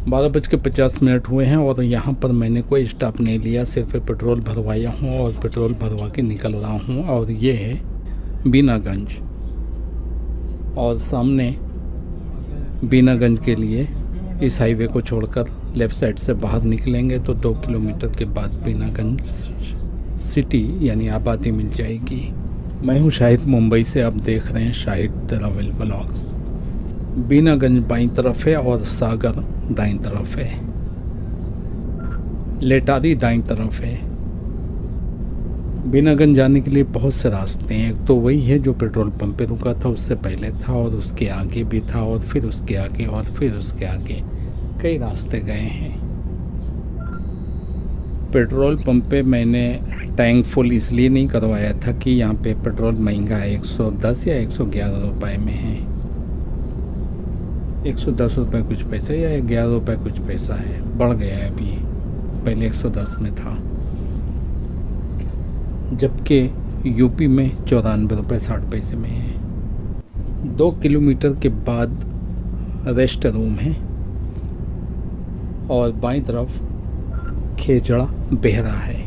12:50 हुए हैं और यहाँ पर मैंने कोई स्टॉप नहीं लिया, सिर्फ पेट्रोल भरवाया हूँ और पेट्रोल भरवा के निकल रहा हूँ। और ये है बीनागंज, और सामने बीनागंज के लिए इस हाईवे को छोड़कर लेफ़्ट साइड से बाहर निकलेंगे तो 2 किलोमीटर के बाद बीनागंज सिटी यानी आबादी मिल जाएगी। मैं हूँ शाहिद मुंबई से, आप देख रहे हैं शाहिद ट्रैवल व्लॉग्स। बीनागंज बाईं तरफ है और सागर दाईं तरफ है, लेटारी दाईं तरफ है। बीनागंज जाने के लिए बहुत से रास्ते हैं। एक तो वही है जो पेट्रोल पंप पे रुका था, उससे पहले था, और उसके आगे भी था, और फिर उसके आगे, और फिर उसके आगे कई रास्ते गए हैं। पेट्रोल पंप पे मैंने टैंक फुल इसलिए नहीं करवाया था कि यहाँ पे पेट्रोल महंगा है, 110 या 111 रुपये में है। 110 रुपये कुछ पैसे या 11 रुपये कुछ पैसा है, बढ़ गया है अभी, पहले 110 में था। जबकि यूपी में 94 रुपये 60 पैसे में है। 2 किलोमीटर के बाद रेस्ट रूम है और बाईं तरफ खेजड़ा बेहरा है।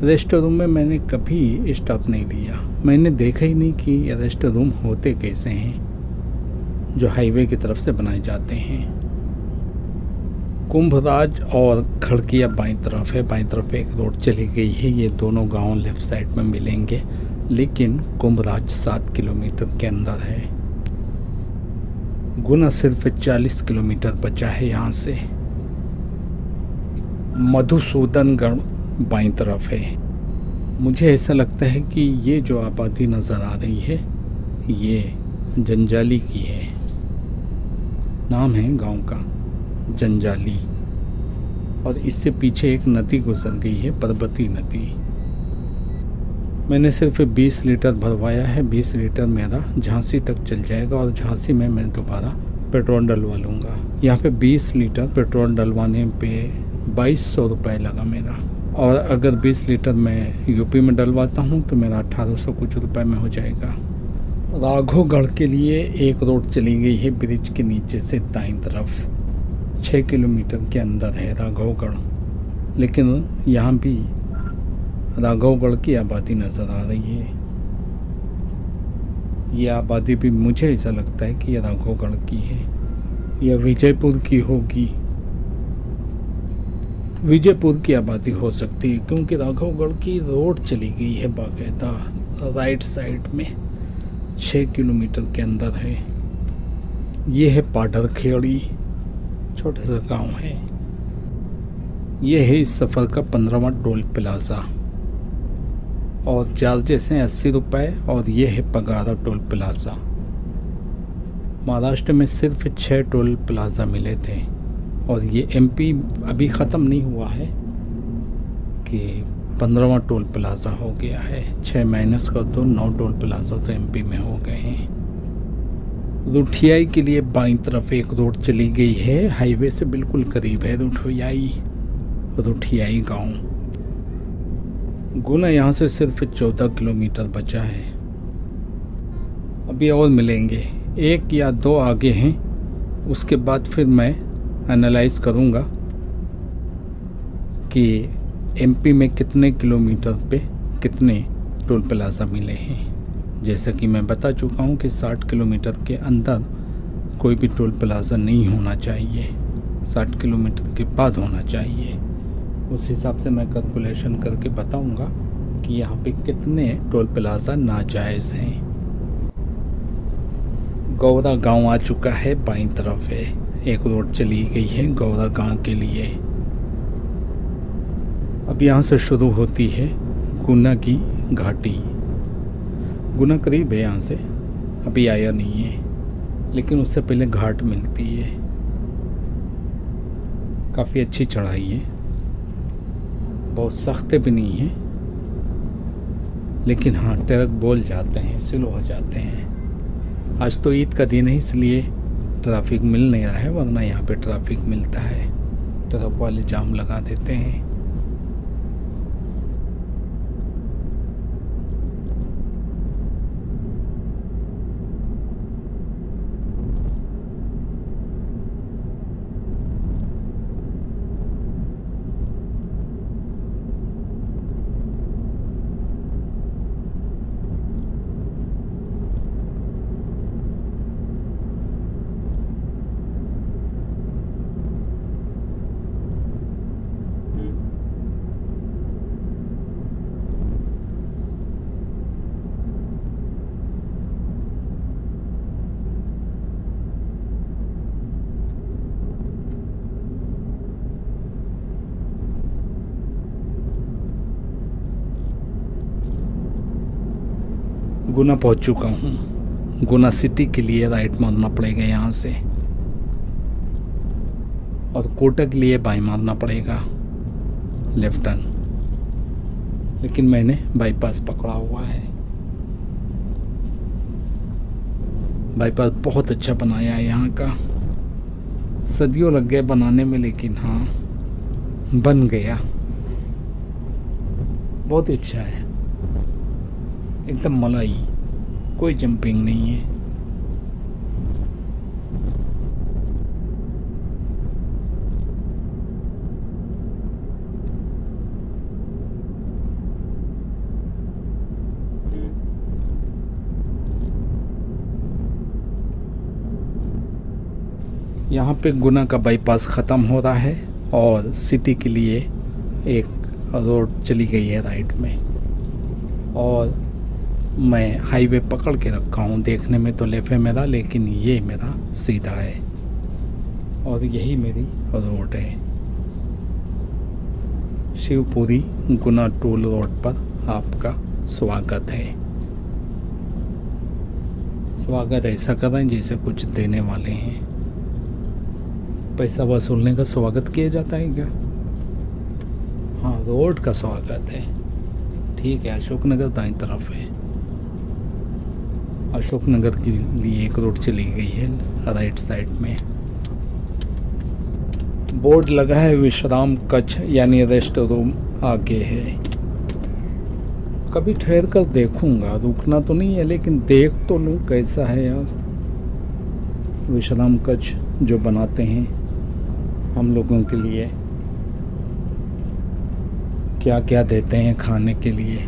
रेस्ट रूम में मैंने कभी स्टॉप नहीं लिया, मैंने देखा ही नहीं कि रेस्ट रूम होते कैसे हैं जो हाईवे की तरफ से बनाए जाते हैं। कुंभराज और खड़किया बाईं तरफ है, बाईं तरफ एक रोड चली गई है। ये दोनों गांव लेफ़्ट साइड में मिलेंगे, लेकिन कुंभराज 7 किलोमीटर के अंदर है। गुना सिर्फ 40 किलोमीटर बचा है यहाँ से। मधुसूदनगढ़ बाईं तरफ है। मुझे ऐसा लगता है कि ये जो आबादी नज़र आ रही है ये जंजाली की है, नाम है गांव का जंजाली, और इससे पीछे एक नदी गुजर गई है, पर्वती नदी। मैंने सिर्फ 20 लीटर भरवाया है, 20 लीटर मेरा झांसी तक चल जाएगा और झांसी में मैं दोबारा पेट्रोल डलवा लूँगा। यहाँ पे 20 लीटर पेट्रोल डलवाने पे 2200 रुपये लगा मेरा, और अगर 20 लीटर मैं यूपी में डलवाता हूँ तो मेरा 1800 कुछ रुपये में हो जाएगा। राघवगढ़ के लिए एक रोड चली गई है ब्रिज के नीचे से दाईं तरफ, 6 किलोमीटर के अंदर है राघवगढ़, लेकिन यहाँ भी राघवगढ़ की आबादी नज़र आ रही है। ये आबादी भी मुझे ऐसा लगता है कि ये राघवगढ़ की है या विजयपुर की होगी। विजयपुर की आबादी हो सकती है क्योंकि राघवगढ़ की रोड चली गई है बाकायदा राइट साइड में, 6 किलोमीटर के अंदर है। ये है पाडरखेड़ी, छोटा सा गांव है। ये है इस सफ़र का 15वां टोल प्लाज़ा, और चार्जेस हैं 80 रुपये, और ये है पगारा टोल प्लाज़ा। महाराष्ट्र में सिर्फ 6 टोल प्लाज़ा मिले थे, और ये एमपी अभी ख़त्म नहीं हुआ है कि 15वां टोल प्लाज़ा हो गया है। 6 माइनस कर दो, 9 टोल प्लाज़ा तो एमपी में हो गए हैं। रुठियाई के लिए बाईं तरफ एक रोड चली गई है, हाईवे से बिल्कुल करीब है रुठियाई गांव। गुना यहाँ से सिर्फ 14 किलोमीटर बचा है, अभी और मिलेंगे, 1 या 2 आगे हैं। उसके बाद फिर मैं एनालाइज करूँगा कि एमपी में कितने किलोमीटर पे कितने टोल प्लाज़ा मिले हैं। जैसा कि मैं बता चुका हूँ कि 60 किलोमीटर के अंदर कोई भी टोल प्लाज़ा नहीं होना चाहिए, 60 किलोमीटर के बाद होना चाहिए। उस हिसाब से मैं कैलकुलेशन करके बताऊँगा कि यहाँ पे कितने टोल प्लाज़ा नाजायज़ हैं। गौरा गांव आ चुका है, बाईं तरफ है, एक रोड चली गई है गौरा गांव के लिए। अब यहाँ से शुरू होती है गुना की घाटी। गुना करीब है यहाँ से, अभी आया नहीं है, लेकिन उससे पहले घाट मिलती है। काफ़ी अच्छी चढ़ाई है, बहुत सख्त भी नहीं है, लेकिन हाँ ट्रक बोल जाते हैं, स्लो हो जाते हैं। आज तो ईद का दिन है इसलिए ट्रैफिक मिल नहीं रहा है, वरना यहाँ पे ट्रैफिक मिलता है, ट्रक वाले जाम लगा देते हैं। गुना पहुंच चुका हूँ। गुना सिटी के लिए राइट मारना पड़ेगा यहाँ से, और कोटा के लिए बाई मारना पड़ेगा लेफ्ट टर्न। लेकिन मैंने बाईपास पकड़ा हुआ है। बाईपास बहुत अच्छा बनाया है यहाँ का। सदियों लग गए बनाने में, लेकिन हाँ बन गया। बहुत अच्छा है, एकदम मलाई, कोई जंपिंग नहीं है। यहाँ पे गुना का बाईपास ख़त्म हो रहा है और सिटी के लिए एक रोड चली गई है राइट में, और मैं हाईवे पकड़ के रखा हूँ। देखने में तो लेफ्ट है मेरा, लेकिन ये मेरा सीधा है और यही मेरी रोड है। शिवपुरी गुना टोल रोड पर आपका स्वागत है। स्वागत ऐसा कर रहे हैं जैसे कुछ देने वाले हैं। पैसा वसूलने का स्वागत किया जाता है क्या? हाँ, रोड का स्वागत है। ठीक है, अशोकनगर दाईं तरफ है। अशोकनगर के लिए एक रोड चली गई है राइट साइड में। बोर्ड लगा है विश्राम कक्ष, यानी रेस्ट रूम आगे है। कभी ठहर कर देखूंगा, रुकना तो नहीं है, लेकिन देख तो लूँ कैसा है यार। विश्राम कक्ष जो बनाते हैं हम लोगों के लिए, क्या क्या देते हैं खाने के लिए,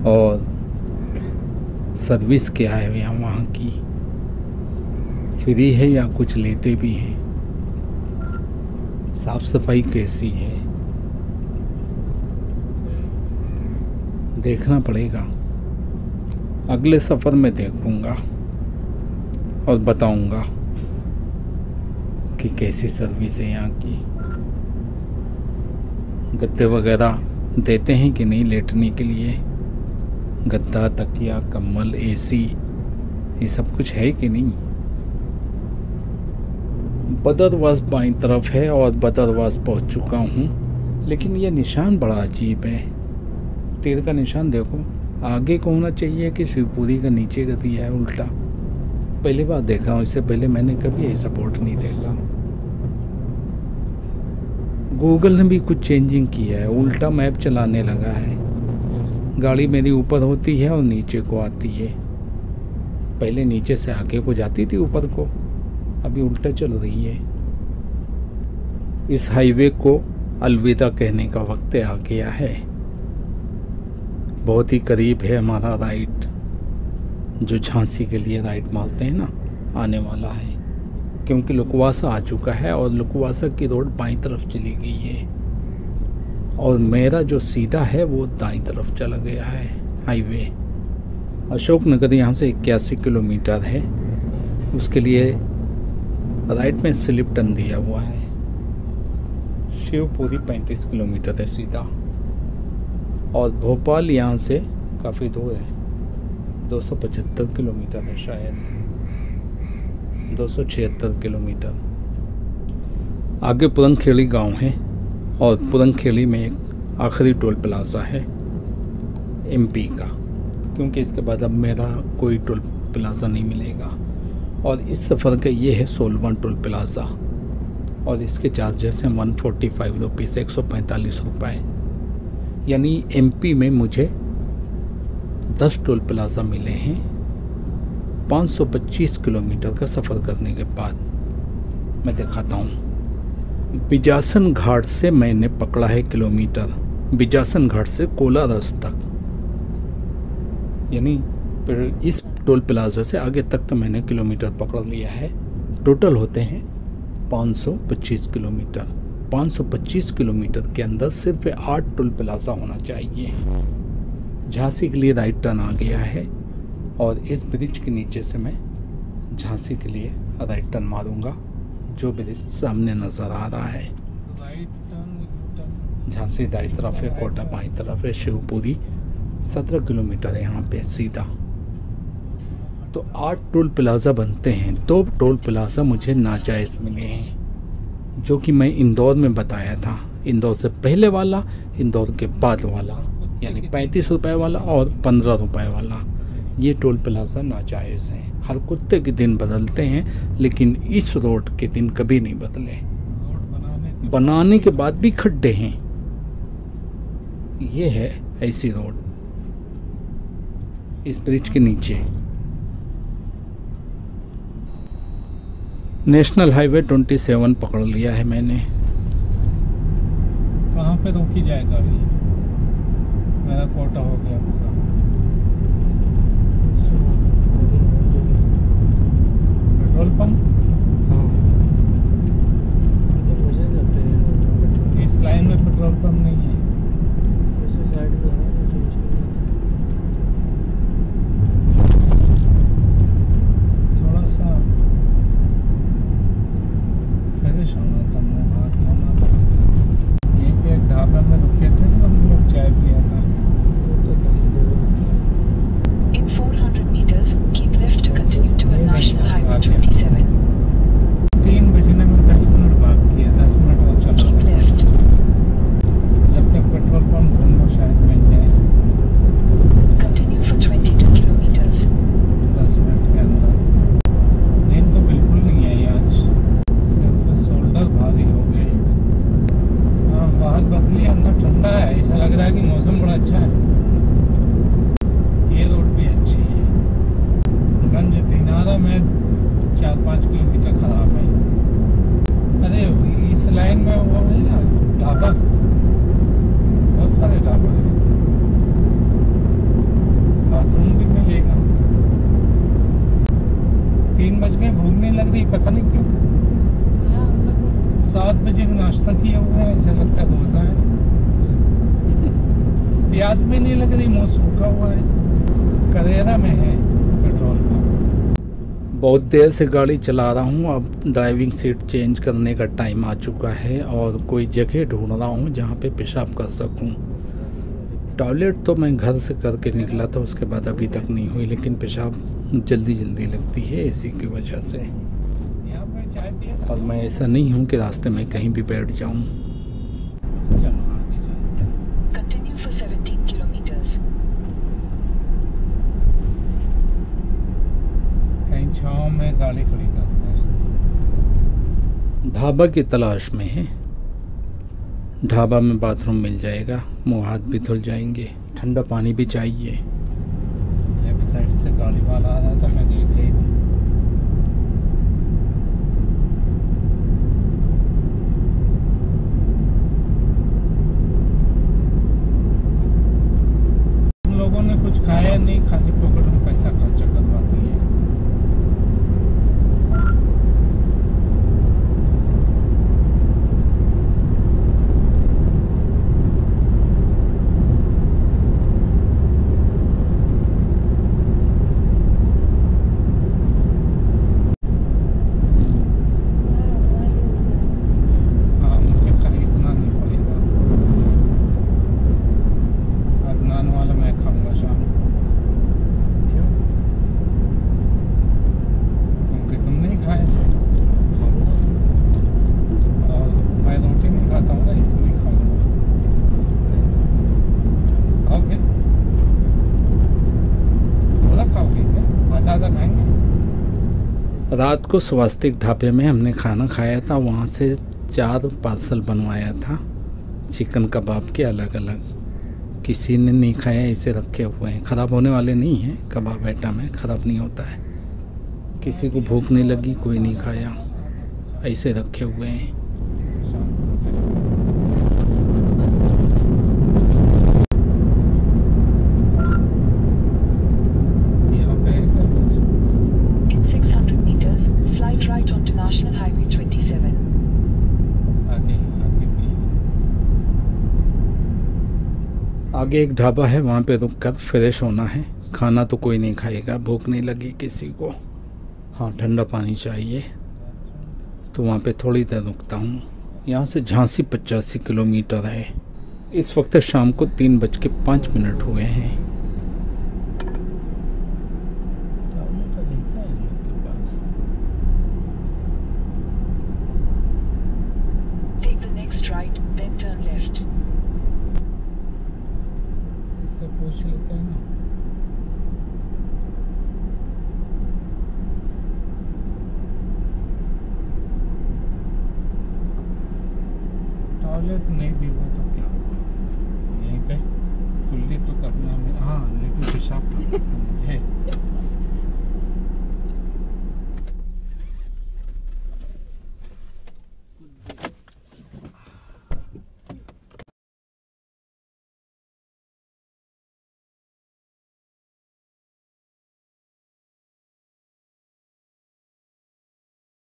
और सर्विस क्या है यहाँ वहाँ की, फ्री है या कुछ लेते भी हैं, साफ सफाई कैसी है, देखना पड़ेगा। अगले सफ़र में देखूंगा और बताऊंगा कि कैसी सर्विस है यहाँ की। गद्दे वगैरह देते हैं कि नहीं लेटने के लिए, गद्दा, तकिया, कंबल, एसी, ये सब कुछ है कि नहीं। बदरवास बाईं तरफ है और बदरवास पहुँच चुका हूँ, लेकिन ये निशान बड़ा अजीब है। तीर का निशान देखो, आगे को होना चाहिए कि शिवपुरी का नीचे का दिया है उल्टा। पहली बार देख रहा हूँ, इससे पहले मैंने कभी ऐसा बोर्ड नहीं देखा। गूगल ने भी कुछ चेंजिंग किया है, उल्टा मैप चलाने लगा है। गाड़ी मेरी ऊपर होती है और नीचे को आती है। पहले नीचे से आगे को जाती थी ऊपर को, अभी उल्टा चल रही है। इस हाईवे को अलविदा कहने का वक्त आ गया है। बहुत ही करीब है हमारा राइट, जो झांसी के लिए राइट मारते हैं ना, आने वाला है, क्योंकि लुकवासा आ चुका है और लुकवासा की रोड बाईं तरफ चली गई है और मेरा जो सीधा है वो दाईं तरफ चला गया है हाईवे। अशोकनगर यहाँ से 81 किलोमीटर है, उसके लिए राइट में स्लिप टर्न दिया हुआ है। शिवपुरी 35 किलोमीटर है सीधा, और भोपाल यहाँ से काफ़ी दूर है, 275 किलोमीटर है शायद, 276 किलोमीटर। आगे पुरनखेड़ी गांव है और पुरनखेड़ी में एक आखिरी टोल प्लाजा है एमपी का, क्योंकि इसके बाद अब मेरा कोई टोल प्लाजा नहीं मिलेगा। और इस सफ़र का ये है 16वां टोल प्लाजा, और इसके चार्जेस हैं 145 रुपीज़, 145 रुपये। यानी एमपी में मुझे 10 टोल प्लाजा मिले हैं 525 किलोमीटर का सफ़र करने के बाद। मैं दिखाता हूँ। बिजासन घाट से मैंने पकड़ा है किलोमीटर, बिजासन घाट से कोलारस तक, यानी फिर इस टोल प्लाजा से आगे तक का मैंने किलोमीटर पकड़ लिया है। टोटल होते हैं 525 किलोमीटर। 525 किलोमीटर के अंदर सिर्फ 8 टोल प्लाजा होना चाहिए। झांसी के लिए राइट टर्न आ गया है और इस ब्रिज के नीचे से मैं झांसी के लिए राइट टर्न मारूंगा, जो ब्रिज सामने नज़र आ रहा है। झांसी दाईं तरफ है, कोटा बाईं तरफ है, शिवपुरी 17 किलोमीटर है यहाँ पे सीधा। तो 8 टोल प्लाज़ा बनते हैं। 2 टोल प्लाज़ा मुझे नाजायज़ मिले हैं, जो कि मैं इंदौर में बताया था। इंदौर से पहले वाला, इंदौर के बाद वाला, यानी 35 रुपये वाला और 15 रुपये वाला, ये टोल प्लाज़ा नाजायज़ हैं। हर कुत्ते के दिन बदलते हैं, लेकिन इस रोड के दिन कभी नहीं बदले। बनाने के बाद भी खड्डे हैं। ये है ऐसी रोड, इस ब्रिज के नीचे। नेशनल हाईवे 27 पकड़ लिया है मैंने। कहाँ पे रोकी जाए गाड़ी? मेरा कोटा हो गया पूरा। पेट्रोल पंप इस लाइन में पेट्रोल पंप नहीं है। थोड़ा सा फ्रेश होना था, मुँह हाथ धोना था। यहीं पे एक ढाबा में रुके थे, हम लोग चाय पिया था। In 400 meters, keep left to continue to National Highway 27. 3 बजने में 10 मिनट भाग किया, 10 मिनट और चला। Keep left. जब तक पेट्रोल पंप ढूंढ लो शायद मिल जाए। Continue for 22 kilometers. 10 मिनट के अंदर। नींद तो बिल्कुल नहीं आई आज, सिर्फ शोल्डर भारी हो गए। हाँ, बाहर बदली, अंदर ठंडा है। ऐसा लग रहा है कि मौसम बड़ा अच्छा है। ये रोड भी अच्छी है। गंज दिनारा में 4-5 किलोमीटर खराब है। अरे इस लाइन में वो है ना ढाबा, बहुत सारे ढाबा है। बाथरूम भी मिलेगा। 3 बज गए, भूख नहीं लग रही, पता नहीं क्यों। 7 बजे का नाश्ता किया हुआ है, ऐसा लगता है डोसा है। प्याज भी नहीं लग रही, मुंह सूखा हुआ है। करेरा में है पेट्रोल पंप। बहुत देर से गाड़ी चला रहा हूँ। अब ड्राइविंग सीट चेंज करने का टाइम आ चुका है और कोई जगह ढूंढ रहा हूँ जहाँ पे पेशाब कर सकूँ। टॉयलेट तो मैं घर से करके निकला था, उसके बाद अभी तक नहीं हुई, लेकिन पेशाब जल्दी जल्दी लगती है इसी की वजह से। यहाँ पे चाय पिया था। और मैं ऐसा नहीं हूँ कि रास्ते में कहीं भी बैठ जाऊँ। चलो आगे चलते हैं। Continue for 17 kilometers. कहीं छाँव में गाड़ी खड़ी करते हैं। ढाबा की तलाश में है। ढाबा में बाथरूम मिल जाएगा, मुँह हाथ भी धुल जाएंगे, ठंडा पानी भी चाहिए। लेफ्ट साइड से गाड़ी वाला आ रहा था, मैं देखा ही नहीं। हम लोगों ने कुछ खाया नहीं, खाली पॉकेट में पैसा खर्चा करवाती है। हाँ, मुझे खरीदना नहीं पड़ेगा। अदनान वाला मैं खाऊंगा शाम को। क्यों? क्योंकि तुम नहीं खाए थे। और मैं रोटी नहीं खाता हूँ ना, इसलिए खाऊंगा। खाओगे? थोड़ा खाओगे क्या? आधा खाएंगे? रात को स्वास्तिक ढाबे में हमने खाना खाया था, वहाँ से 4 पार्सल बनवाया था चिकन कबाब के अलग अलग। किसी ने नहीं खाया, ऐसे रखे हुए हैं। ख़राब होने वाले नहीं हैं, कबाब आइटम है, ख़राब नहीं होता है। किसी को भूख नहीं लगी, कोई नहीं खाया, ऐसे रखे हुए हैं। यहाँ पे है क्या कुछ? In 600 meters, slide right onto National Highway 27. आगे आगे भी आगे एक ढाबा है, वहाँ पे रुक कर फ्रेश होना है। खाना तो कोई नहीं खाएगा, भूख नहीं लगी किसी को। हाँ, ठंडा पानी चाहिए, तो वहाँ पे थोड़ी देर रुकता हूँ। यहाँ से झांसी 85 किलोमीटर है। इस वक्त शाम को 3:05 हुए हैं। नहीं भी हुआ तो क्या हुआ, यहीं पे कुल्ली तो करना में। हाँ लेकिन पेशाब करना था मुझे।